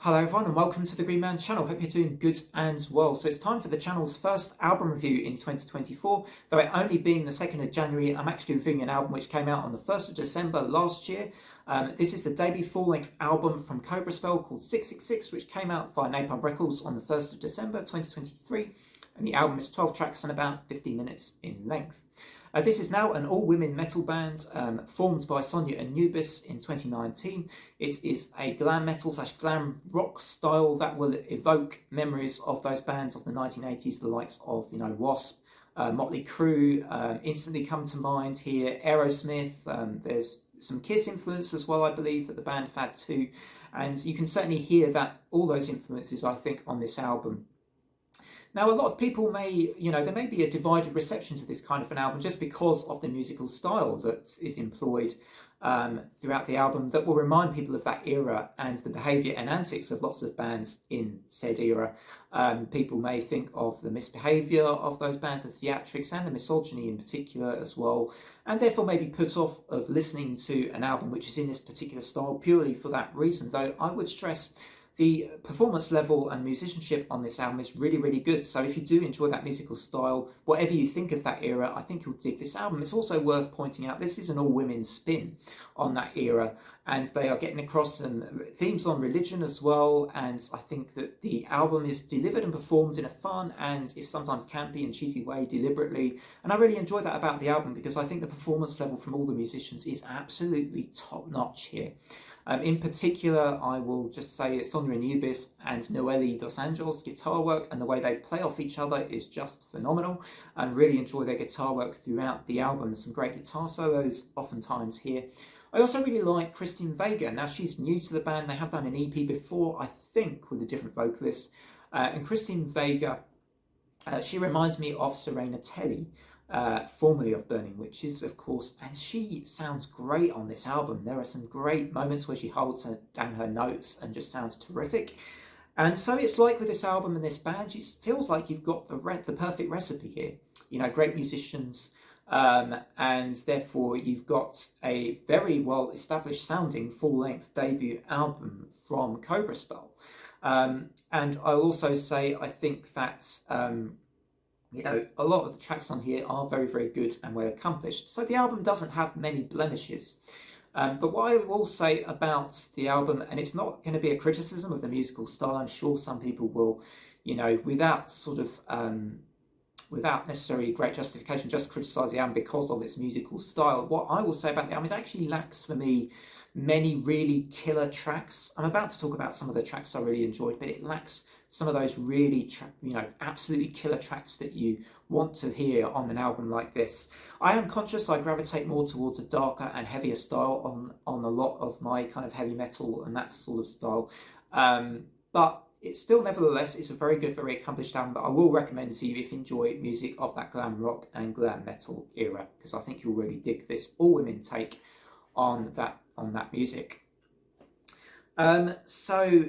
Hello everyone and welcome to the Green Man channel. Hope you're doing good and well. So it's time for the channel's first album review in 2024. Though it only being the 2nd of January, I'm actually reviewing an album which came out on the 1st of December last year. This is the debut full-length album from Cobra Spell called 666, which came out via Napalm Records on the 1st of December 2023. And the album is 12 tracks and about 50 minutes in length. This is now an all-women metal band formed by Sonia and Nubis in 2019. It is a glam metal / glam rock style that will evoke memories of those bands of the 1980s, the likes of, Wasp, Motley Crue, instantly come to mind here, Aerosmith. There's some Kiss influence as well, I believe, that the band have had too. And you can certainly hear that all those influences, I think, on this album. Now, a lot of people may, there may be a divided reception to this kind of an album just because of the musical style that is employed throughout the album that will remind people of that era and the behaviour and antics of lots of bands in said era. People may think of the misbehaviour of those bands, the theatrics and the misogyny in particular as well, and therefore may be put off of listening to an album which is in this particular style purely for that reason, though I would stress the performance level and musicianship on this album is really, really good. So if you do enjoy that musical style, whatever you think of that era, I think you'll dig this album. It's also worth pointing out this is an all-women spin on that era, and they are getting across some themes on religion as well. And I think that the album is delivered and performed in a fun and, if sometimes campy and cheesy way, deliberately. And I really enjoy that about the album because I think the performance level from all the musicians is absolutely top-notch here. In particular, I will just say Sonia Nubis and Noelle Dos Anjos' guitar work and the way they play off each other is just phenomenal, and really enjoy their guitar work throughout the album. Some great guitar solos oftentimes here. I also really like Christine Vega. Now, she's new to the band. They have done an EP before, I think, with a different vocalist. And Christine Vega, she reminds me of Serena Telly, formerly of Burning Witches, of course, and she sounds great on this album. There are some great moments where she holds down her notes and just sounds terrific. And so it's like with this album and this band, it feels like you've got the perfect recipe here. Great musicians, and therefore you've got a very well established sounding full-length debut album from Cobra Spell. And I'll also say I think that a lot of the tracks on here are very, very good and well accomplished. So the album doesn't have many blemishes. But what I will say about the album, and it's not going to be a criticism of the musical style, I'm sure some people will, without necessarily great justification, just criticise the album because of its musical style. What I will say about the album is it actually lacks for me many really killer tracks. I'm about to talk about some of the tracks I really enjoyed, but it lacks some of those really, absolutely killer tracks that you want to hear on an album like this. I am conscious I gravitate more towards a darker and heavier style on a lot of my kind of heavy metal and that sort of style. But it's still, nevertheless, it's a very good, very accomplished album that I will recommend to you if you enjoy music of that glam rock and glam metal era, because I think you'll really dig this all-women take on that music. So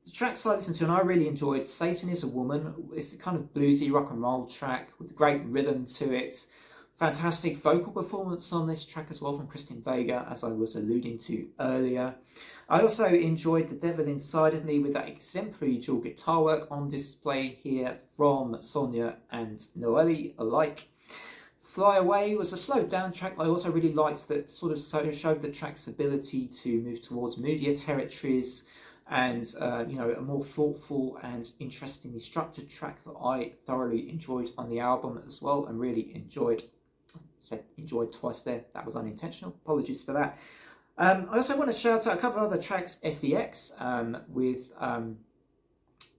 the tracks I listened to and I really enjoyed, Satan is a Woman. It's a kind of bluesy rock and roll track with great rhythm to it. Fantastic vocal performance on this track as well from Christine Vega, as I was alluding to earlier. I also enjoyed The Devil Inside of Me with that exemplary dual guitar work on display here from Sonia and Noelle alike. Fly Away was a slowed down track. I also really liked that sort of showed the track's ability to move towards moodier territories, and a more thoughtful and interestingly structured track that I thoroughly enjoyed on the album as well, and really enjoyed. Said enjoyed twice there. That was unintentional. Apologies for that. I also want to shout out a couple of other tracks. SEX with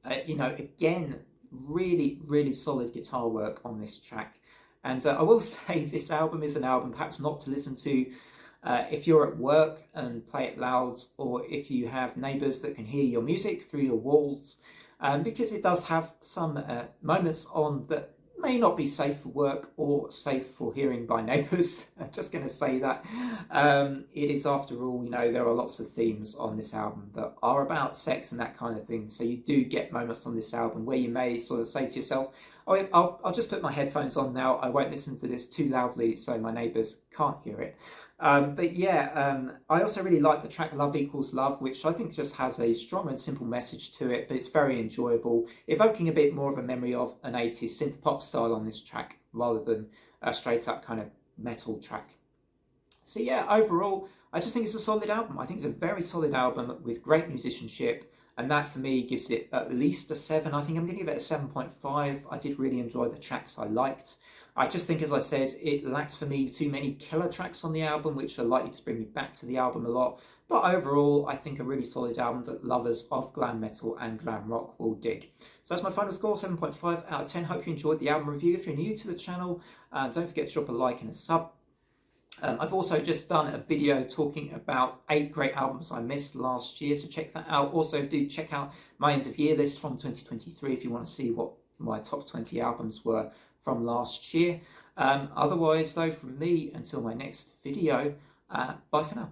again really, really solid guitar work on this track. And I will say this album is an album perhaps not to listen to if you're at work and play it loud, or if you have neighbours that can hear your music through your walls, because it does have some moments on that may not be safe for work or safe for hearing by neighbours. I'm just going to say that. It is, after all, there are lots of themes on this album that are about sex and that kind of thing. So you do get moments on this album where you may sort of say to yourself, I'll just put my headphones on now. I won't listen to this too loudly so my neighbours can't hear it. But yeah, I also really like the track Love Equals Love, which I think just has a strong and simple message to it, but it's very enjoyable, evoking a bit more of a memory of an 80s synth pop style on this track rather than a straight up kind of metal track. So yeah, overall, I just think it's a solid album. I think it's a very solid album with great musicianship, and that for me gives it at least a 7. I think I'm going to give it a 7.5. I did really enjoy the tracks I liked. I just think, as I said, it lacks for me too many killer tracks on the album, which are likely to bring me back to the album a lot. But overall, I think a really solid album that lovers of glam metal and glam rock will dig. So that's my final score, 7.5 out of 10. Hope you enjoyed the album review. If you're new to the channel, don't forget to drop a like and a sub. I've also just done a video talking about 8 great albums I missed last year, so check that out. Also, do check out my end of year list from 2023 if you want to see what my top 20 albums were from last year. Otherwise, though, from me, until my next video, bye for now.